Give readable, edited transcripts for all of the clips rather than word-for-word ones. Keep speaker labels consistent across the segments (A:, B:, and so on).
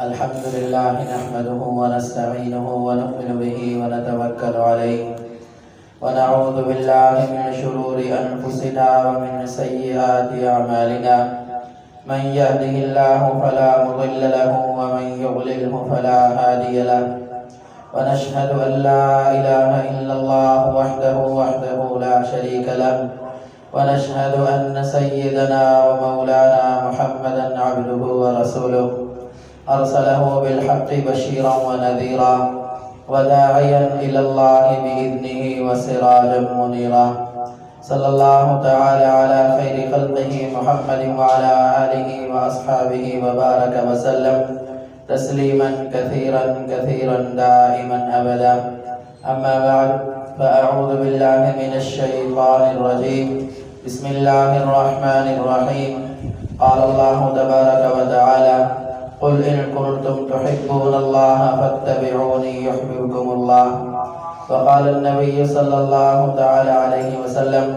A: الحمد لله نحمده ونستعينه ونؤمن به ونتوكل عليه ونعوذ بالله من شرور أنفسنا ومن سيئات أعمالنا من يهده الله فلا مضل له ومن يضلله فلا هادي له ونشهد أن لا إله إلا الله وحده لا شريك له ونشهد أن سيدنا ومولانا محمدا عبده ورسوله أرسله بالحق بشيرا ونذيرا وداعيا إلى الله بإذنه وسراجا منيرا صلى الله تعالى على خير خلقه محمد وعلى آله وأصحابه وبارك وسلم تسليما كثيرا كثيرا دائما أبدا. أما بعد فأعوذ بالله من الشيطان الرجيم. بسم الله الرحمن الرحيم. قال الله تبارك وتعالى قل إن كنتم تحبون الله فاتبعوني يحببكم الله. وقال النبي صلى الله تعالى عليه وسلم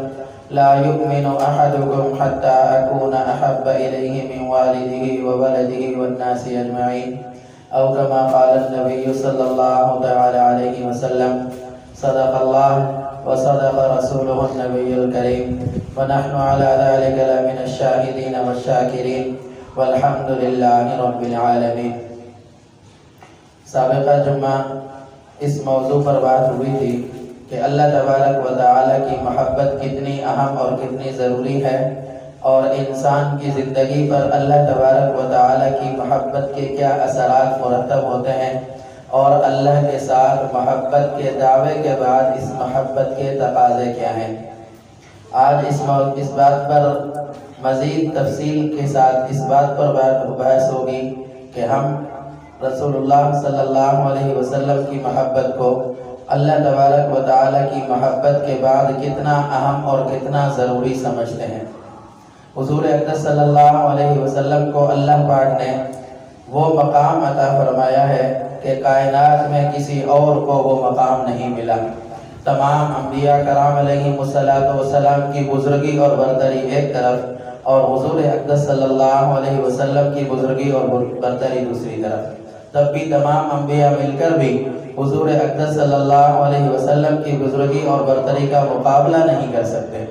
A: لا يؤمن أحدكم حتى أكون أحب إليه من والده وولده والناس أجمعين أو كما قال النبي صلى الله تعالى عليه وسلم. صدق الله وصدق رسوله النبي الكريم ونحن على ذلك لمن الشاهدين والشاكرين والحمد لله رب العالمين. سابقہ جمعہ اس موضوع پر بات ہوئی تھی کہ اللہ تبارک و تعالی کی محبت کتنی اہم اور کتنی ضروری ہے اور انسان کی زندگی پر اللہ تبارک و تعالی کی محبت کے کیا اثرات مرتب ہوتے ہیں اور اللہ کے ساتھ محبت کے دعوے کے بعد اس محبت کے تقاضے کیا ہیں. آج اس بات پر مزید تفصیل کے ساتھ اس بات پر بحث ہوگی کہ ہم رسول اللہ صلی اللہ علیہ وسلم کی محبت کو اللہ تبارک و تعالی کی محبت کے بعد کتنا اہم اور کتنا ضروری سمجھتے ہیں. حضور اقدس صلی اللہ علیہ وسلم کو اللہ پاک نے وہ مقام عطا فرمایا ہے کہ کائنات میں کسی اور کو وہ مقام نہیں ملا. تمام انبیاء کرام علیہ السلام کی بزرگی اور برتری ایک طرف اور حضور اقدس صلی اللہ علیہ وسلم کی بزرگی اور برتری دوسری طرف. تب بھی تمام انبیاء مل کر بھی حضور اقدس صلی اللہ علیہ وسلم کی بزرگی اور برتری کا مقابلہ نہیں کر سکتے.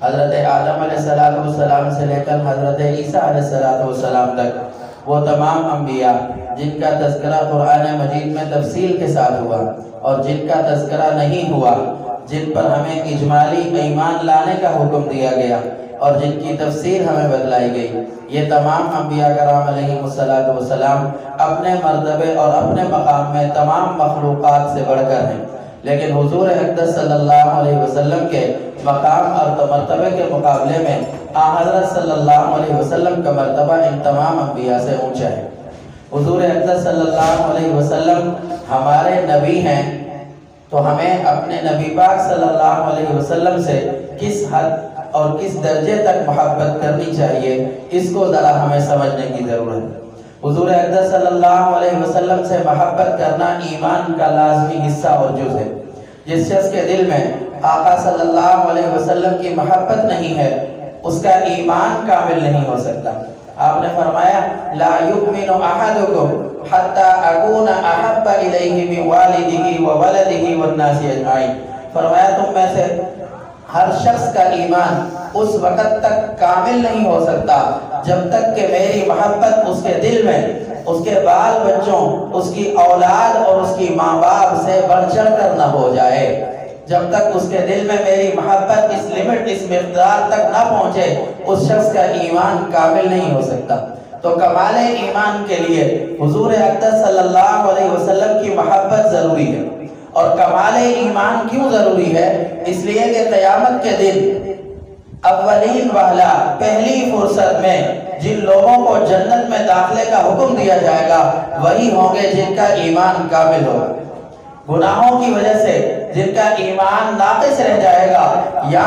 A: حضرت آدم علیہ السلام سے لے کر حضرت عیسیٰ علیہ السلام تک وہ تمام انبیاء جن کا تذکرہ قرآن مجید میں تفصیل کے ساتھ ہوا اور جن کا تذکرہ نہیں ہوا، جن پر ہمیں اجمالی ایمان لانے کا حکم دیا گیا اور جن کی تفسیر ہمیں بتلائی گئی، یہ تمام انبیاء کرام علیہ السلام اپنے مرتبے اور اپنے مقام میں تمام مخلوقات سے بڑھ کر ہیں. لیکن حضور اقدس صلی اللہ علیہ وسلم کے مقام اور مرتبے کے مقابلے میں حضرت صلی اللہ علیہ وسلم کا مرتبہ ان تمام انبیاء سے اونچا ہے. حضور اقدس صلی اللہ علیہ وسلم ہمارے نبی ہیں تو ہمیں اپنے نبی پاک صلی اللہ علیہ وسلم سے کس حد اور کس درجے تک محبت کرنی چاہیے اس کو ذرا ہمیں سمجھنے کی ضرورت ہے. حضور اقدس صلی اللہ علیہ وسلم سے محبت کرنا ایمان کا لازمی حصہ اور جز ہے. جس شخص کے دل میں آقا صلی اللہ علیہ وسلم کی محبت نہیں ہے اس کا ایمان کامل نہیں ہو سکتا. آپ نے فرمایا لا یؤمن احدکم حتی اکون احب الیہ من والدہ وولدہ والناس اجمعین. فرمایا تم میں سے ہر شخص کا ایمان اس وقت تک کامل نہیں ہو سکتا جب تک کہ میری محبت اس کے دل میں اس کے بال بچوں، اس کی اولاد اور اس کی ماں باپ سے بڑھ چڑھ کر نہ ہو جائے. جب تک اس کے دل میں میری محبت اس لمٹ اس مقدار تک نہ پہنچے اس شخص کا ایمان کامل نہیں ہو سکتا. تو کمال ایمان کے لیے حضور اقدس صلی اللہ علیہ وسلم کی محبت ضروری ہے. اور کمال ایمان کیوں ضروری ہے؟ اس لیے کہ قیامت کے دن اولین والا پہلی فرصت میں جن لوگوں کو جنت میں داخلے کا حکم دیا جائے گا وہی ہوں گے جن کا ایمان کامل ہوگا. گناہوں کی وجہ سے جن کا ایمان ناقص رہ جائے گا یا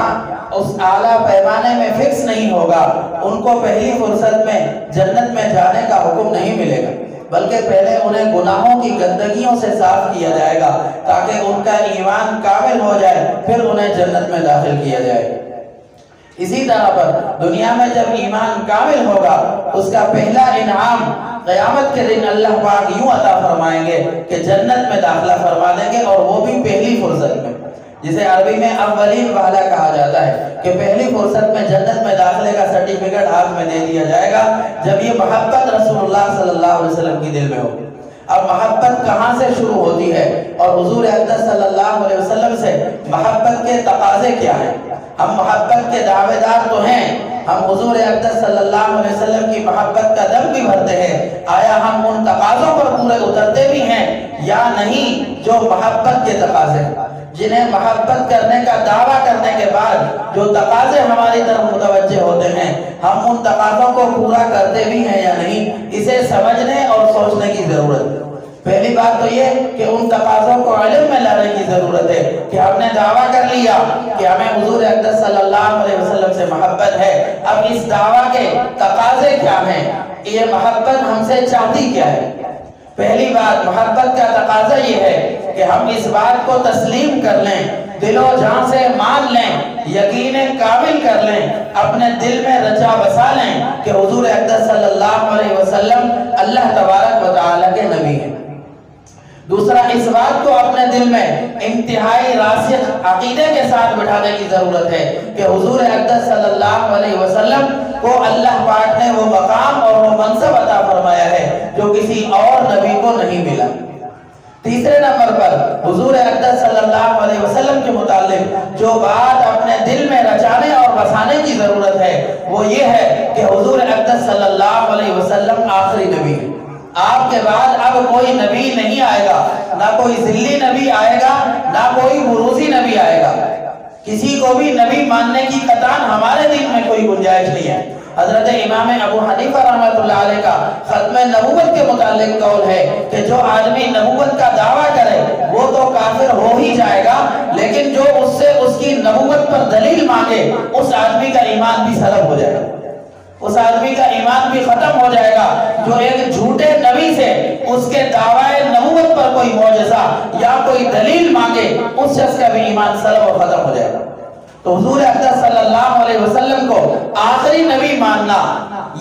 A: اس اعلیٰ پیمانے میں فکس نہیں ہوگا ان کو پہلی فرصت میں جنت میں جانے کا حکم نہیں ملے گا، بلکہ پہلے انہیں گناہوں کی گندگیوں سے صاف کیا جائے گا تاکہ ان کا ایمان کامل ہو جائے، پھر انہیں جنت میں داخل کیا جائے. اسی طرح پر دنیا میں جب ایمان کامل ہوگا اس کا پہلا انعام قیامت کے دن اللہ پاک یوں عطا فرمائیں گے کہ جنت میں داخلہ فرما دیں گے، اور وہ بھی پہلی فرصت میں، جسے عربی میں اولین والا کہا جاتا ہے، کہ پہلی فرصت میں جنت میں داخلے کا سرٹیفکیٹ ہاتھ میں دے دیا جائے گا جب یہ محبت رسول اللہ صلی اللہ علیہ وسلم کی دل میں ہوگی۔ اب محبت کہاں سے شروع ہوتی ہے اور حضور اقدس صلی اللہ علیہ وسلم سے محبت کے تقاضے کیا ہیں؟ ہم محبت کے دعوے دار تو ہیں، ہم حضور اقدس صلی اللہ علیہ وسلم کی محبت کا دم بھی بھرتے ہیں، آیا ہم ان تقاضوں پر پورے اترتے بھی ہیں یا نہیں جو محبت کے تقاضے ہیں، جنہیں محبت کرنے کا دعویٰ کرنے کے بعد جو تقاضے ہماری طرف متوجہ ہوتے ہیں ہم ان تقاضوں کو پورا کرتے بھی ہیں یا نہیں، اسے سمجھنے اور سوچنے کی ضرورت ہے۔ پہلی بات تو یہ کہ ان تقاضوں کو علم میں لانے کی ضرورت ہے کہ ہم نے دعویٰ کر لیا کہ ہمیں حضور اقدس صلی اللہ علیہ وسلم سے محبت ہے، اب اس دعویٰ کے تقاضے کیا ہیں، یہ محبت ہم سے چاہتی کیا ہے۔ پہلی بات محبت کا تقاضا یہ ہے کہ ہم اس بات کو تسلیم کر لیں، دل و جان سے مان لیں، یقین کامل کر لیں، اپنے دل میں رچا بسا لیں کہ حضور اقدس صلی اللہ علیہ وسلم اللہ تبارک و تعالیٰ کے نبی ہیں۔ دوسرا، اس بات کو اپنے دل میں انتہائی راسخ عقیدے کے ساتھ بٹھانے کی ضرورت ہے کہ حضور اقدس صلی اللہ علیہ وسلم کو اللہ پاک نے وہ مقام اور وہ منصب عطا فرمایا ہے جو کسی اور نبی کو نہیں ملا۔ تیسرے نمبر پر حضور اقدس صلی اللہ علیہ وسلم کے متعلق جو بات اپنے دل میں رچانے اور بسانے کی ضرورت ہے وہ یہ ہے کہ حضور اقدس صلی اللہ علیہ وسلم آخری نبی ہے۔ آپ کے بعد اب کوئی نبی نہیں آئے گا، نہ کوئی ذلی نبی آئے گا، نہ کوئی بروزی نبی آئے گا، کسی کو بھی نبی ماننے کی قطعاً ہمارے دین میں کوئی گنجائش نہیں ہے۔ حضرت امام ابو حنیفہ رحمۃ اللہ علیہ کا ختم نبوت کے متعلق قول ہے کہ جو آدمی نبوت کا دعویٰ کرے وہ تو کافر ہو ہی جائے گا، لیکن جو اس سے اس کی نبوت پر دلیل مانگے اس آدمی کا ایمان بھی سلب ہو جائے گا، اس آدمی کا ایمان بھی ختم ہو جائے گا۔ جو ایک جھوٹے نبی سے اس کے دعوی نبوت پر کوئی معجزہ یا کوئی دلیل مانگے اس شخص کا بھی ایمان سلب و ختم ہو جائے گا۔ تو حضور اقدس صلی اللہ علیہ وسلم کو آخری نبی ماننا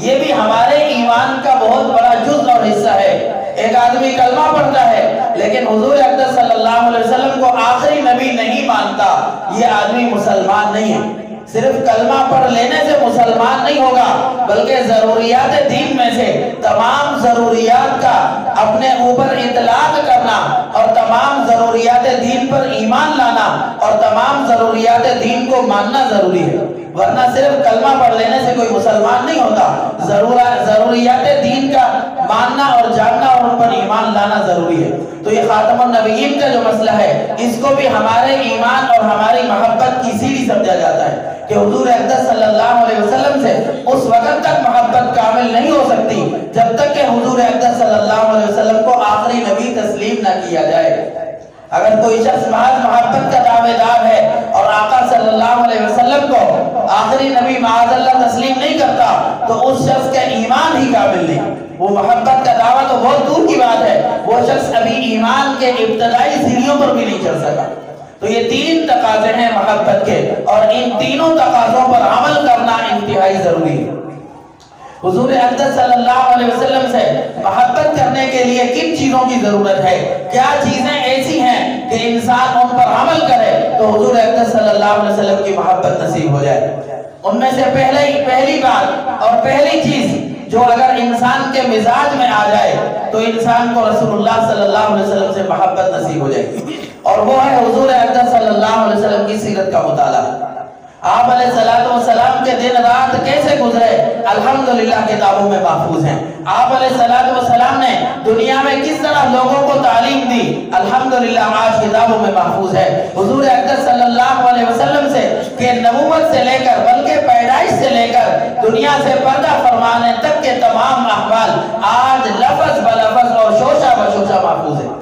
A: یہ بھی ہمارے ایمان کا بہت بڑا جزء اور حصہ ہے۔ ایک آدمی کلمہ پڑھتا ہے لیکن حضور اقدس صلی اللہ علیہ وسلم کو آخری نبی نہیں مانتا، یہ آدمی مسلمان نہیں ہے۔ صرف کلمہ پڑھ لینے سے مسلمان نہیں ہوگا بلکہ ضروریات دین میں سے تمام ضروریات کا اپنے اوپر اطلاق کرنا اور تمام ضروریات دین پر ایمان لانا اور تمام ضروریات دین کو ماننا ضروری ہے، ورنہ صرف کلمہ پڑھ لینے سے کوئی مسلمان نہیں ہوتا۔ ضروریات دین کا ماننا اور جاننا اور ان پر ایمان لانا ضروری ہے۔ تو یہ خاتم النبیین کا جو مسئلہ ہے اس کو بھی ہمارے ایمان اور ہماری محبت کی سیڑھی سمجھا جاتا ہے کہ حضور اقدس صلی اللہ علیہ وسلم سے اس وقت تک محبت کامل نہیں ہو سکتی جب تک کہ حضور اقدس صلی اللہ علیہ وسلم کو آخری نبی تسلیم نہ کیا جائے۔ اگر کوئی شخص محض محبت کا دعوے دار ہے اور آقا صلی اللہ علیہ وسلم کو آخری نبی معاذ اللہ تسلیم نہیں کرتا تو اس شخص کا ایمان ہی کامل نہیں، وہ محبت کا دعویٰ تو بہت دور کی بات ہے، وہ شخص ابھی ایمان کے ابتدائی سیڑھیوں پر بھی نہیں چڑھ سکا۔ تو یہ تین تقاضے ہیں محبت کے اور ان تینوں تقاضوں پر عمل کرنا انتہائی ضروری ہے۔ حضور اقدس صلی اللہ علیہ وسلم سے محبت کرنے کے لیے کن چیزوں کی ضرورت ہے، کیا چیزیں ایسی ہیں کہ انسان ان پر عمل کرے تو حضور اقدس صلی اللہ علیہ وسلم کی محبت نصیب ہو جائے۔ ان میں سے پہلی بات اور پہلی چیز جو اگر انسان کے مزاج میں آ جائے تو انسان کو رسول اللہ صلی اللہ علیہ وسلم سے محبت نصیب ہو جائے گی، اور وہ ہے حضور اقدس صلی اللہ علیہ وسلم کی سیرت کا مطالعہ۔ آپ علیہ السلام کے دن رات کیسے گزرے الحمدللہ کتابوں میں محفوظ ہیں۔ آپ علیہ السلام نے دنیا میں کس طرح لوگوں کو تعلیم دی الحمدللہ آج کتابوں میں محفوظ ہے۔ حضور اقدس صلی اللہ علیہ وسلم سے کہ نبوت سے لے کر بلکہ پیدائش سے لے کر دنیا سے پردہ فرمانے تک کے تمام احوال آج لفظ بلفظ اور شوشہ بشوشہ محفوظ ہے۔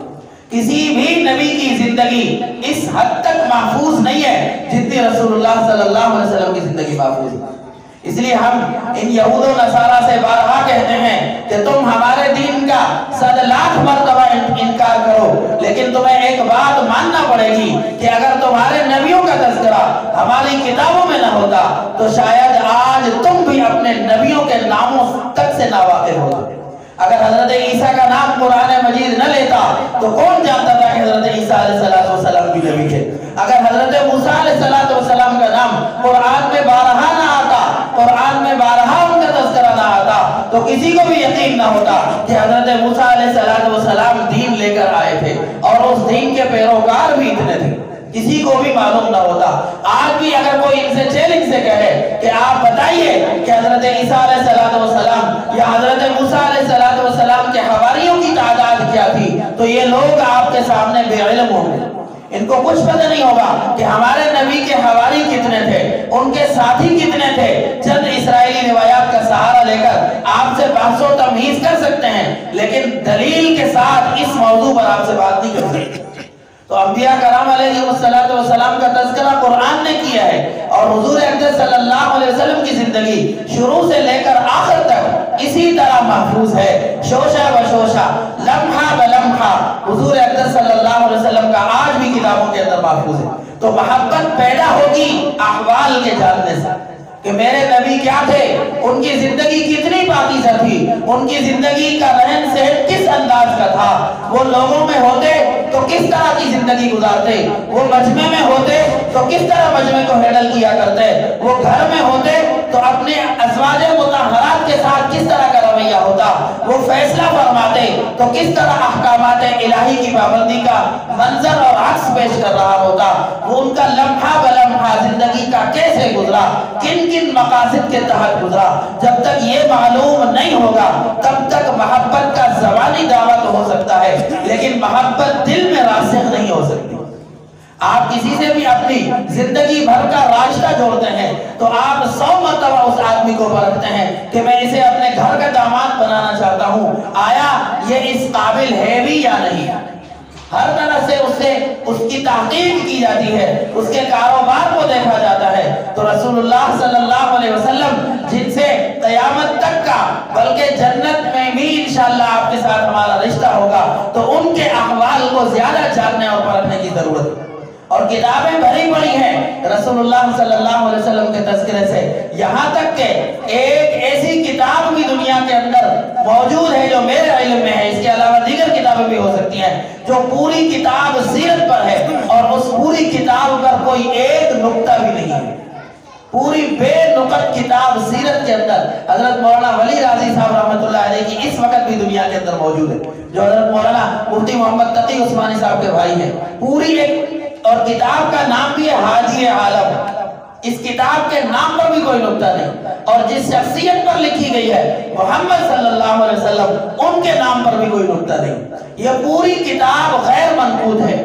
A: کسی بھی نبی کی زندگی اس حد تک محفوظ نہیں ہے جتنی رسول اللہ صلی اللہ علیہ وسلم کی زندگی محفوظ ہے۔ اس لیے ہم ان یہود و نصارہ سے بارہا کہتے ہیں کہ تم ہمارے دین کا 100 لاکھ مرتبہ انکار کرو، لیکن تمہیں ایک بات ماننا پڑے گی کہ اگر تمہارے نبیوں کا تذکرہ ہماری کتابوں میں نہ ہوتا تو شاید آج تم بھی اپنے نبیوں کے ناموں تک سے ناواقف ہوتے۔ اگر حضرت عیسیٰ کا نام قرآن مجید نہ لیتا تو کون جانتا تھا کہ حضرت عیسیٰ علیہ السلام بھی نبی تھے؟ اگر حضرت موسیٰ علیہ السلام کا نام قرآن میں بارہا نہ آتا، قرآن میں بارہا ان کا تذکرہ نہ آتا، تو کسی کو بھی یقین نہ ہوتا کہ حضرت موسیٰ علیہ السلام دین لے کر آئے تھے اور اس دین کے پیروکار بھی اتنے تھے، کسی کو بھی معلوم نہ ہوتا۔ آج بھی اگر کوئی ان سے چیلنج سے کہے کہ آپ بتائیے کہ حضرت عیسیٰ علیہ السلام یا حضرت موسیٰ علیہ السلام کے حواریوں کی تعداد کیا تھی، تو یہ لوگ آپ کے سامنے بے علم ہوں گے، ان کو کچھ پتہ نہیں ہوگا کہ ہمارے نبی کے حواری کتنے تھے، ان کے ساتھی کتنے تھے۔ چند اسرائیلی روایات کا سہارا لے کر آپ سے بحث و تمہیز کر سکتے ہیں، لیکن دلیل کے ساتھ اس موضوع پر آپ سے بات نہیں کر سکتے۔ تو انبیاء کرام علیہ السلام کا تذکرہ قرآن نے کیا ہے، اور حضور اقدس صلی اللہ علیہ وسلم کی زندگی شروع سے لے کر آخر تک اسی طرح محفوظ ہے، شوشہ بشوشہ، لمحہ بلمحہ حضور اقدس صلی اللہ علیہ وسلم کا آج بھی کتابوں کے اندر محفوظ ہے۔ تو محبت پیدا ہوگی احوال کے جاننے سے کہ میرے نبی کیا تھے، ان کی زندگی کتنی پاکیزہ تھی، ان کی زندگی کا رہن سہن کس انداز کا تھا، وہ لوگوں میں ہوتے تو کس طرح کی زندگی گزارتے، وہ مجمع میں ہوتے تو کس طرح مجمع کو ہینڈل کیا کرتے، وہ گھر میں ہوتے تو اپنے ازواج مطہرات کے ساتھ کس طرح کا رویہ ہوتا، وہ فیصلہ فرماتے تو کس طرح احکامات الہی کی پابندی کا منظر اور عکس پیش کر رہا ہوتا، وہ ان کا لمحہ بلمحہ زندگی کا کیسے گزرا، کن کن مقاصد کے تحت گزرا۔ جب تک یہ معلوم نہیں ہوگا تب تک محبت کا زبانی دعویٰ تو ہو سکتا ہے، لیکن محبت دل میں راسخ نہیں ہو سکتی۔ آپ کسی سے بھی اپنی زندگی بھر کا راشتہ جوڑتے ہیں تو آپ 100 مرتبہ اس آدمی کو پرکھتے ہیں کہ میں اسے اپنے گھر کا داماد بنانا چاہتا ہوں، آیا یہ اس قابل ہے بھی یا نہیں۔ ہر طرح سے اس کی تحقیق کی جاتی ہے، اس کے کاروبار کو دیکھا جاتا ہے۔ تو رسول اللہ صلی اللہ علیہ وسلم جن سے قیامت تک کا بلکہ جنت میں بھی انشاءاللہ آپ کے ساتھ ہمارا رشتہ ہوگا، تو ان کے احوال کو زیادہ جاننے اور پرکھنے کی ضرورت ہے۔ اور کتابیں بھری پڑی ہیں رسول اللہ صلی اللہ علیہ وسلم کے تذکرے سے، یہاں تک کہ ایک ایسی کتاب بھی دنیا کے اندر موجود ہے جو میرے علم میں ہے، اس کے علاوہ دیگر کتابیں بھی ہو سکتی ہیں، جو پوری کتاب سیرت پر ہے، اور اس پوری کتاب پر کوئی ایک نقطہ بھی نہیں ہے، پوری بے نقط کتاب سیرت کے اندر حضرت مولانا ولی راضی صاحب رحمۃ اللہ علیہ کی اس وقت بھی دنیا کے اندر موجود ہے، جو حضرت مولانا مفتی محمد تقی عثمانی صاحب کے بھائی ہیں، پوری ایک، اور کتاب کا نام بھی ہے حاجی عالم۔ اس کتاب کے نام پر بھی کوئی نقطہ نہیں، اور جس شخصیت پر لکھی گئی ہے محمد صلی اللہ علیہ وسلم، ان کے نام پر بھی کوئی نقطہ نہیں۔ یہ پوری کتاب غیر منقوط ہے،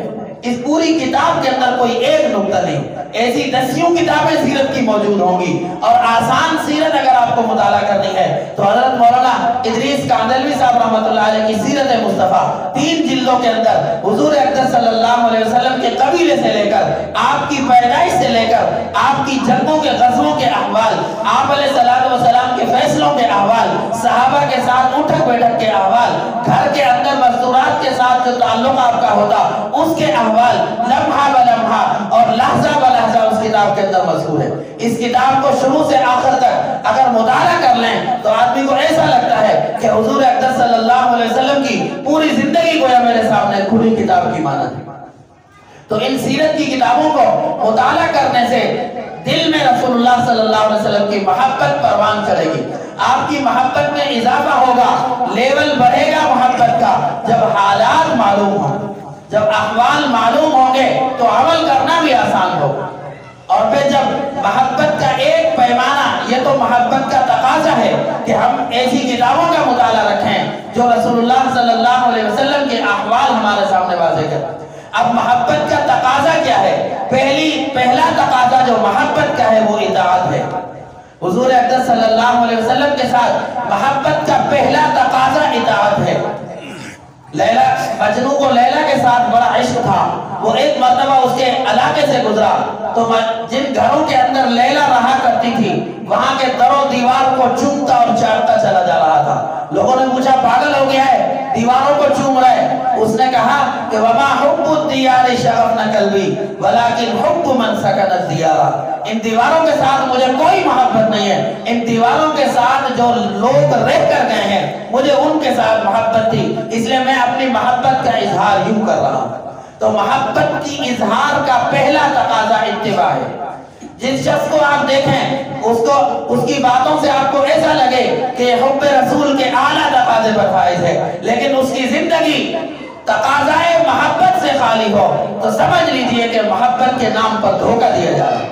A: اس پوری کتاب کے اندر کوئی ایک نقطہ نہیں۔ ایسی دسیوں کتابیں سیرت کی موجود ہوں گی، اور آسان سیرت اگر آپ کو مطالعہ کرنی ہے تو حضرت مولانا ادریس کاندلوی صاحب رحمۃ اللہ علیہ کی سیرت مصطفیٰ 3 جلدوں کے اندر حضور اقدس صلی اللہ علیہ وسلم کے قبیلے سے لے کر آپ کی پیدائش سے لے کر آپ کی جنگوں کے غزووں کے احوال، آپ علیہ السلام کے فیصلوں کے احوال، صحابہ کے ساتھ اٹھک بیٹھک کے احوال، گھر کے اندر مستورات کے ساتھ جو تعلق آپ کا ہوتا اس کے احوال، لمحہ بلمحہ اور لحظہ بلحظہ اس کتاب کے اندر مذکور ہے۔ اس کتاب کو شروع سے آخر تک اگر مطالعہ کر لیں تو آدمی کو ایسا لگتا ہے کہ حضور اقدس صلی اللہ علیہ وسلم کی پوری زندگی گویا میرے سامنے کھلی کتاب کی مانند ہے۔ تو ان سیرت کی کتابوں کو مطالعہ کرنے سے دل میں رسول اللہ صلی اللہ علیہ وسلم کی محبت پروان چڑھے گی، آپ کی محبت میں اضافہ ہوگا، لیول بڑھے گا محبت کا جب حالات معلوم ہوں، جب احوال معلوم ہوں گے تو عمل کرنا بھی آسان ہوگا۔ اور پھر جب محبت کا ایک پیمانہ، یہ تو محبت کا تقاضا ہے کہ ہم ایسی کتابوں کا مطالعہ رکھیں جو رسول اللہ صلی اللہ علیہ وسلم کے احوال ہمارے سامنے واضح کریں۔ اب محبت کا تقاضا کیا ہے؟ پہلا تقاضا جو محبت کا ہے وہ اطاعت ہے۔ حضور اقدس صلی اللہ علیہ وسلم کے ساتھ محبت کا پہلا تقاضا اطاعت ہے۔ لیلا، مجنوں کو لیلا کے ساتھ بڑا عشق تھا، وہ ایک مرتبہ اس کے علاقے سے گزرا تو جن گھروں کے اندر لیلا رہا کرتی تھی وہاں کے در و دیوار کو چومتا اور چاٹتا چلا جا رہا تھا۔ لوگوں نے پوچھا پاگل ہو گیا ہے، دیواروں کو چوم رہے. اس نے کہا کہ وما حب الدیار شغفنا قلبی ولکن حب من سکن الدیار. ان دیواروں کے ساتھ مجھے کوئی محبت نہیں ہے, ان دیواروں کے ساتھ جو لوگ رہ کر گئے ہیں مجھے ان کے ساتھ محبت تھی, اس لیے میں اپنی محبت کا اظہار یوں کر رہا ہوں. تو محبت کی اظہار کا پہلا تقاضا اتباع ہے. جس شخص کو آپ دیکھیں اس کی باتوں سے آپ کو ایسا لگے کہ حب رسول کے اعلیٰ تقاضے پر فائز ہے, لیکن اس کی زندگی تقاضائے محبت سے خالی ہو, تو سمجھ لیجئے کہ محبت کے نام پر دھوکہ دیا جا رہا ہے.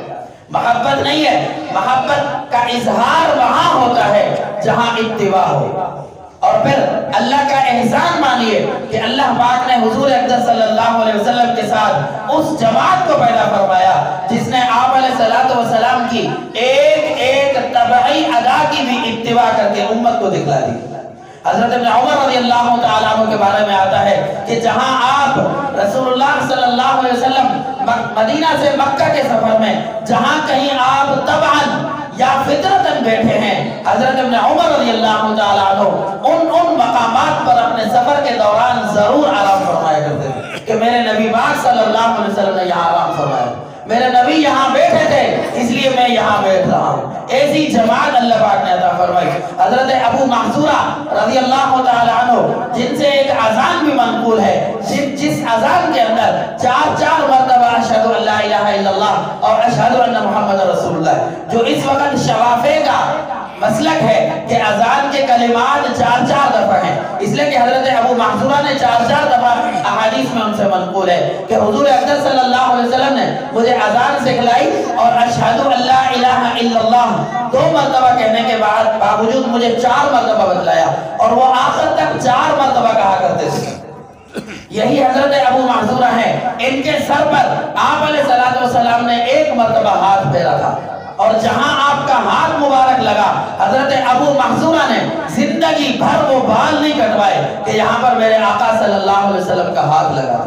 A: محبت نہیں ہے, محبت کا اظہار وہاں ہوتا ہے جہاں اتباع ہو. اور پھر اللہ کا احسان مانیے کہ اللہ پاک نے حضور اقدس صلی اللہ علیہ وسلم کے ساتھ اس جماعت کو پیدا فرمایا جس نے آپ علیہ السلام کی ایک ایک طبعی ادا کی بھی اتباع کر کے امت کو دکھلا دی. حضرت ابن عمر رضی اللہ تعالیٰ عنہ کے بارے میں آتا ہے کہ جہاں آپ رسول اللہ صلی اللہ علیہ وسلم مدینہ سے مکہ کے سفر میں جہاں کہیں آپ طبعاً یا فطرتاً بیٹھے ہیں, حضرت ابن عمر رضی اللہ تعالیٰ عنہ ان مقامات پر اپنے سفر کے دوران ضرور آرام فرمایا کرتے تھے کہ میرے نبی پاک صلی اللہ علیہ وسلم نے یہاں آرام فرمایا, میرے نبی یہاں بیٹھے تھے اس لیے میں یہاں بیٹھ رہا ہوں. ایسی جماعت اللہ پاک نے عطا فرمائی. حضرت ابو محذورہ رضی اللہ تعالی عنہ جن سے ایک اذان بھی منقول ہے, جس اذان کے اندر 4 مرتبہ اشہد ان لا الہ الا اللہ اور اشہد ان محمد رسول اللہ, جو اس وقت شوافے کا مسلک ہے کہ اذان کے کلمات 4 دفعہ ہیں, اس لیے کہ حضرت ابو محذورہ نے 4 دفعہ احادیث میں ان سے منقول ہے کہ حضور اقدس صلی اللہ علیہ وسلم نے مجھے اذان سکھلائی اور اشہد ان لا الہ الا اللہ 2 مرتبہ کہنے کے باوجود مجھے 4 مرتبہ بتلایا, اور وہ آخر تک 4 مرتبہ کہا کرتے تھے. یہی حضرت ابو محذورہ ہیں, ان کے سر پر آپ علیہ السلام نے 1 مرتبہ ہاتھ پھیرا تھا, اور جہاں آپ کا ہاتھ مبارک لگا حضرت ابو محذورہ نے زندگی بھر وہ بال نہیں کٹوائے کہ یہاں پر میرے آقا صلی اللہ علیہ وسلم کا ہاتھ لگا.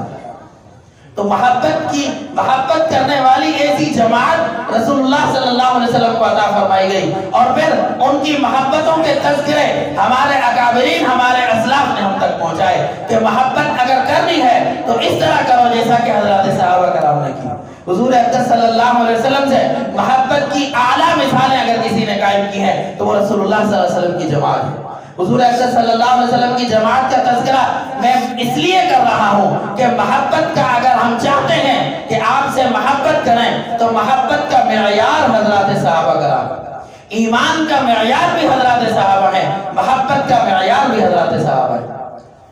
A: تو محبت کرنے والی ایسی جماعت رسول اللہ صلی اللہ علیہ وسلم کو عطا فرمائی گئی, اور پھر ان کی محبتوں کے تذکرے ہمارے اکابرین ہمارے اسلاف نے ہم تک پہنچائے کہ محبت اگر کرنی ہے تو اس طرح کرو جیسا کہ حضرات صحابہ کرام نے کی. حضور اقدس صلی اللہ علیہ وسلم سے محبت کی اعلیٰ مثالیں اگر کسی نے قائم کی ہیں تو وہ رسول اللہ صلی اللہ علیہ وسلم کی جماعت ہے. حضور اقدس صلی اللہ علیہ وسلم کی جماعت کا تذکرہ میں اس لیے کر رہا ہوں کہ محبت کا اگر ہم چاہتے ہیں کہ آپ سے محبت کریں تو محبت کا معیار حضرات صحابہ کرام, ایمان کا معیار بھی حضرات صحابہ ہے, محبت کا معیار بھی حضرات صحابہ ہے.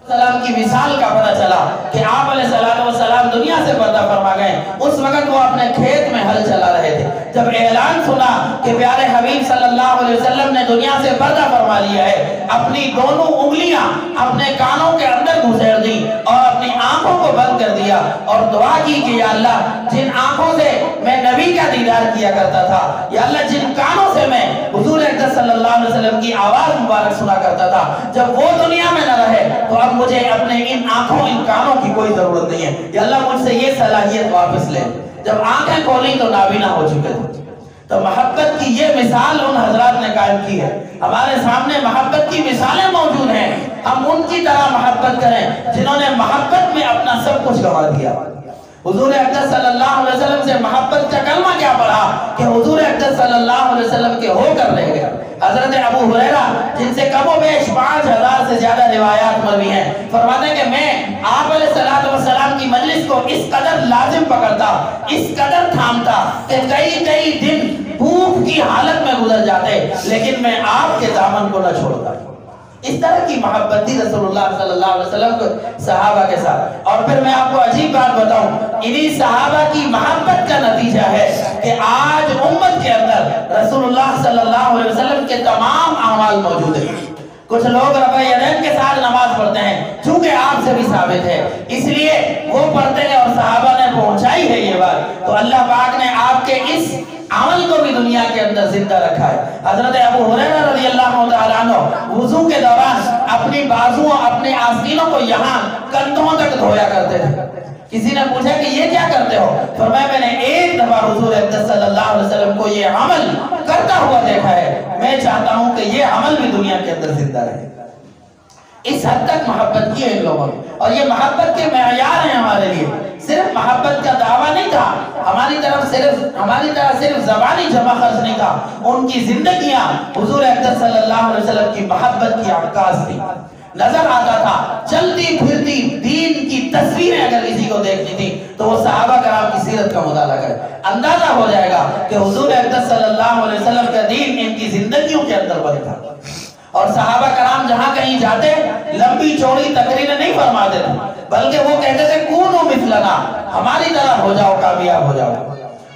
A: سلام کی مثال کا پتہ چلا کہ آپ علیہ السلام دنیا سے پردہ فرما گئے. اس وقت وہ اپنے کھیت میں ہل چلا رہے تھے. جب اعلان سنا کہ پیارے حبیب صلی اللہ علیہ وسلم نے دنیا سے پردہ فرما لیا ہے, اپنی دونوں انگلیاں اپنے کانوں کے اندر گھسیڑ دی اور اپنی آنکھوں کو بند کر دیا اور دعا کی کہ یا اللہ جن آنکھوں سے میں نبی کا دیدار کیا کرتا تھا, یا اللہ جن کانوں سے میں حضور اقدس صلی اللہ علیہ وسلم کی آواز مبارک سنا کرتا تھا, جب وہ دنیا میں نہ رہے تو اب مجھے اپنے ان آنکھوں ان کانوں کی کوئی ضرورت نہیں ہے, یا اللہ مجھ سے یہ صلاحیت واپس لے. جب آنکھیں کھولی تو نابینا ہو چکے تھے. تو محبت کی یہ مثال ان حضرات نے قائم کی ہے. ہمارے سامنے محبت کی مثالیں موجود ہیں, ہم ان کی طرح محبت کریں جنہوں نے محبت میں اپنا سب کچھ گنوا دیا. حضور اقدس صلی اللہ علیہ وسلم سے محبت کا کلمہ کیا پڑھا کہ حضور اقدس صلی اللہ علیہ وسلم کے ہو کر رہ گئے. حضرت ابو ہریرہ جن سے کم و بیش 5000 سے زیادہ روایات مروی ہیں, فرماتے ہیں کہ میں آپ علیہ السلام کی مجلس کو اس قدر لازم پکڑتا, اس قدر تھامتا کہ کئی دن بھوک کی حالت میں گزر جاتے لیکن میں آپ کے دامن کو نہ چھوڑتا. اس طرح کی محبت تھی رسول اللہ صلی اللہ علیہ وسلم کو صحابہ کے ساتھ. اور پھر میں آپ کو عجیب بات بتاؤں, انہی صحابہ کی محبت کا نتیجہ ہے کہ آج امت کے اندر رسول اللہ صلی اللہ علیہ وسلم کے تمام اعمال موجود ہیں. کچھ لوگ رفع یدین کے ساتھ نماز پڑھتے ہیں چونکہ آپ سے بھی ثابت ہے اس لیے وہ پڑھتے ہیں اور صحابہ نے پہنچائی ہے یہ بات, تو اللہ پاک نے آپ کے اس عمل کو بھی دنیا کے اندر زندہ رکھا ہے. حضرت ابو ہریرہ رضی اللہ تعالیٰ عنہ وضو کے دوران اپنی بازوؤں اپنے آستینوں کو یہاں کندھوں تک دھویا کرتے تھے. کسی نے پوچھا کہ یہ کیا کرتے ہو, فرمایا میں نے ایک دفعہ حضور اقدس صلی اللہ علیہ وسلم کو یہ عمل کرتا ہوا دیکھا ہے, میں چاہتا ہوں کہ یہ عمل بھی دنیا کے اندر زندہ رہے. اس حد تک محبت کی ہے ان لوگوں نے، اور یہ محبت کے معیار ہیں ہمارے لیے۔ صرف محبت کا دعویٰ نہیں تھا ہماری طرح صرف زبانی جمع خرچ نہیں تھا، ان کی زندگیاں حضور اقدس صلی اللہ علیہ وسلم کی محبت کی عکاس تھی۔ نظر آتا تھا چلتی پھرتی دین کی تصویریں اگر کسی کو دیکھنی تھی تو وہ صحابہ کرام کی سیرت کا مطالعہ کرے، اندازہ ہو جائے گا کہ حضور اقدس صلی اللہ علیہ وسلم کا دین ان کی زندگیوں کے اندر بند تھا۔ اور صحابہ کرام جہاں کہیں جاتے لمبی چوڑی تقریریں نہیں فرماتے تھے، بلکہ وہ کہتے تھے کونو مثلنا، ہماری طرح ہو جاؤ، کامیاب ہو جاؤ،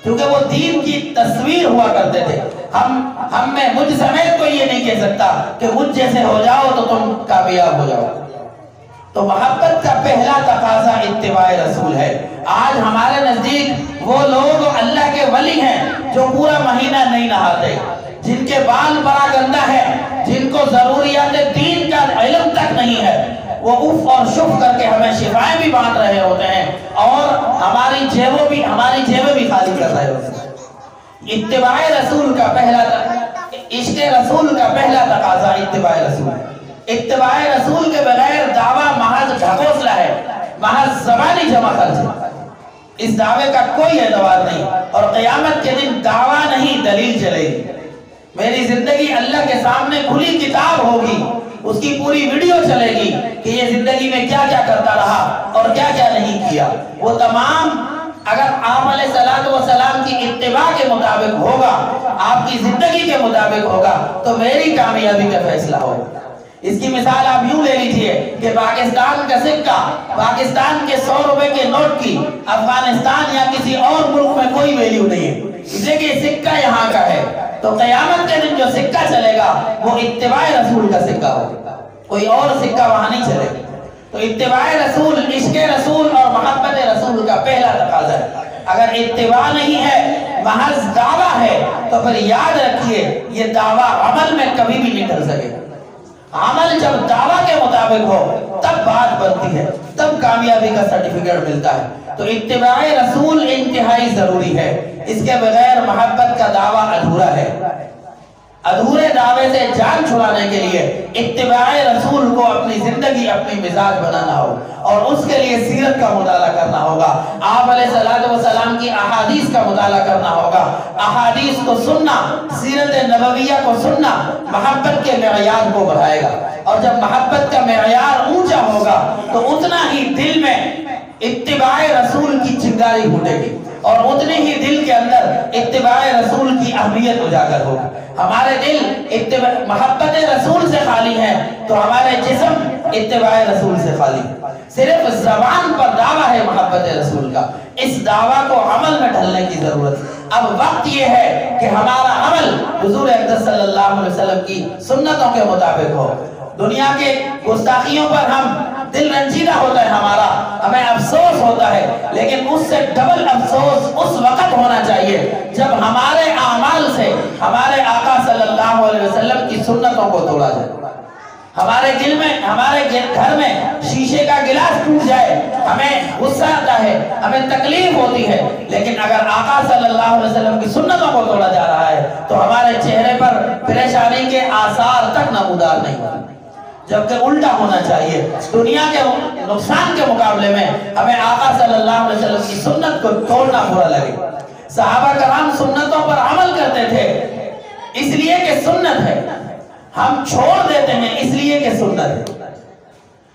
A: کیونکہ وہ دین کی تصویر ہوا کرتے تھے۔ ہم میں مجھ سمیت کوئی یہ نہیں کہہ سکتا کہ مجھ جیسے ہو جاؤ تو تم کامیاب ہو جاؤ۔ تو محبت کا پہلا تقاضا اتباع رسول ہے۔ آج ہمارے نزدیک وہ لوگ اللہ کے ولی ہیں جو پورا مہینہ نہیں نہاتے، جن کے بال بڑا گندا ہے، جن کو ضروریات دین کا علم تک نہیں ہے، وہ اف اور شف کر کے ہمیں شفائیں بھی بانٹ رہے ہوتے ہیں اور ہماری جیبیں بھی خالی کر رہے ہوتے ہیں۔ اتباع رسول کا عشق رسول کا پہلا تقاضا اتباع رسول ہے۔ اتباع رسول کے بغیر دعویٰ محض ڈھکوسلا ہے، محض زبانی جمع خرچ ہے، اس دعوے کا کوئی اعتبار نہیں، اور قیامت کے دن دعویٰ نہیں دلیل چلے گی۔ میری زندگی اللہ کے سامنے کھلی کتاب ہوگی، اس کی پوری ویڈیو چلے گی کہ یہ زندگی میں کیا کیا کرتا رہا اور کیا کیا نہیں کیا۔ وہ تمام اگر آپ علیہسلام کی اتباع کے مطابق ہوگا، آپ کی زندگی کے مطابق ہوگا تو میری کامیابی کا فیصلہ ہوگا۔ اس کی مثال آپ یوں لے لیجئے کہ پاکستان کا سکہ، پاکستان کے 100 روپے کے نوٹ کی افغانستان یا کسی اور ملک میں کوئی ویلیو نہیں ہے، اس لیے کہ سکہ یہاں کا ہے۔ تو قیامت کے دن جو سکہ چلے گا وہ اتباع رسول کا سکہ ہوگا، کوئی اور سکہ وہاں نہیں چلے گا۔ تو اتباع رسول، عشق رسول اور محبت رسول کا پہلا تقاضا ہے۔ اگر اتباع نہیں ہے، محض دعویٰ ہے، تو پھر یاد رکھیے یہ دعویٰ عمل میں کبھی بھی نہیں ڈھل سکے۔ عمل جب دعویٰ کے مطابق ہو تب بات بنتی ہے، تب کامیابی کا سرٹیفکیٹ ملتا ہے۔ تو اتباع رسول انتہائی ضروری ہے، اس کے بغیر محبت کا دعویٰ ادھورا ہے۔ ادھورے دعوے سے جان چھڑانے کے لیے اتباع رسول کو اپنی زندگی، اپنی مزاج بنانا ہو، اور اس کے لیے سیرت کا مطالعہ کرنا ہوگا، آپ علیہسلام کی احادیث کا مطالعہ کرنا ہوگا۔ احادیث کو سننا، سیرت نبویہ کو سننا محبت کے معیار کو بڑھائے گا، اور جب محبت کا معیار اونچا ہوگا تو اتنا ہی دل میں اتباع رسول کی چنگاری پھوٹے گی، اور اتنے ہی دل کے اندر اتباع رسول کی اہمیت اجاگر ہوگی۔ ہمارے دل محبت رسول سے خالی ہیں تو ہمارے جسم اتباع رسول سے خالی ہے۔ صرف زبان پر دعویٰ ہے محبت رسول کا، اس دعویٰ کو عمل میں ڈھلنے کی ضرورت ہے۔ اب وقت یہ ہے کہ ہمارا عمل حضور اقدس صلی اللہ علیہ وسلم کی سنتوں کے مطابق ہو۔ دنیا کے گستاخیوں پر ہم دل رنجیدہ ہوتا ہے ہمارا، ہمیں افسوس ہوتا ہے، لیکن اس سے ڈبل افسوس اس وقت ہونا چاہیے جب ہمارے اعمال سے ہمارے آقا صلی اللہ علیہ وسلم کی سنتوں کو توڑا جائے۔ ہمارے دل میں، ہمارے گھر میں شیشے کا گلاس ٹوٹ جائے، ہمیں غصہ آتا ہے، ہمیں تکلیف ہوتی ہے، لیکن اگر آقا صلی اللہ علیہ وسلم کی سنتوں کو توڑا جا رہا ہے تو ہمارے چہرے پر پریشانی کے آثار تک نمودار نہیں ہوتے، جبکہ الٹا ہونا چاہیے۔ دنیا کے نقصان کے مقابلے میں ہمیں آقا صلی اللہ علیہ وسلم کی سنت کو توڑنا برا لگے۔ صحابہ کرام سنتوں پر عمل کرتے تھے اس لیے کہ سنت ہے، ہم چھوڑ دیتے ہیں اس لیے کہ سنت ہے،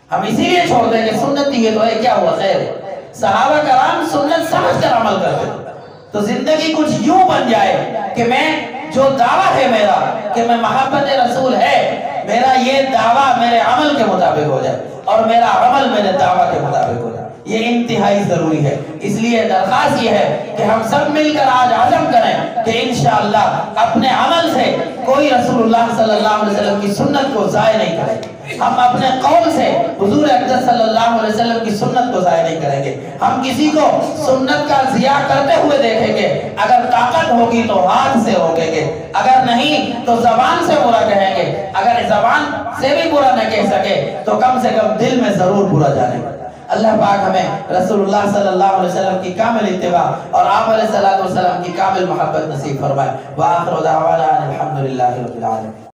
A: ہم اسی لیے چھوڑ دیں کہ سنت تھی، یہ تو ہے، کیا ہوا، خیر ہے۔ صحابہ کرام سنت سمجھ کر عمل کرتے تھے، تو زندگی کچھ یوں بن جائے کہ میں جو دعویٰ ہے میرا کہ میں محبت رسول ہے، میرا یہ دعویٰ میرے عمل کے مطابق ہو جائے، اور میرا عمل میرے دعویٰ کے مطابق ہو جائے۔ یہ انتہائی ضروری ہے۔ اس لیے درخواست یہ ہے کہ ہم سب مل کر آج عزم کریں کہ انشاءاللہ اپنے عمل سے کوئی رسول اللہ صلی اللہ علیہ وسلم کی سنت کو ضائع نہیں کرے، ہم اپنے قول سے حضور اقدس صلی اللہ علیہ وسلم کی سنت کو ضائع نہیں کریں گے، ہم کسی کو سنت کا ضیاع کرتے ہوئے دیکھیں گے، اگر طاقت ہوگی تو ہاتھ سے روکیں گے، اگر نہیں تو زبان سے برا کہیں گے، اگر زبان سے بھی برا نہ کہہ سکے تو کم سے کم دل میں ضرور برا جانے گا۔ اللہ پاک ہمیں رسول اللہ صلی اللہ علیہ وسلم کی کامل اتباع اور آپ علیہ السلام کی کامل محبت نصیب فرمائے۔ وآخر دعوانا الحمدللہ رب العالمین۔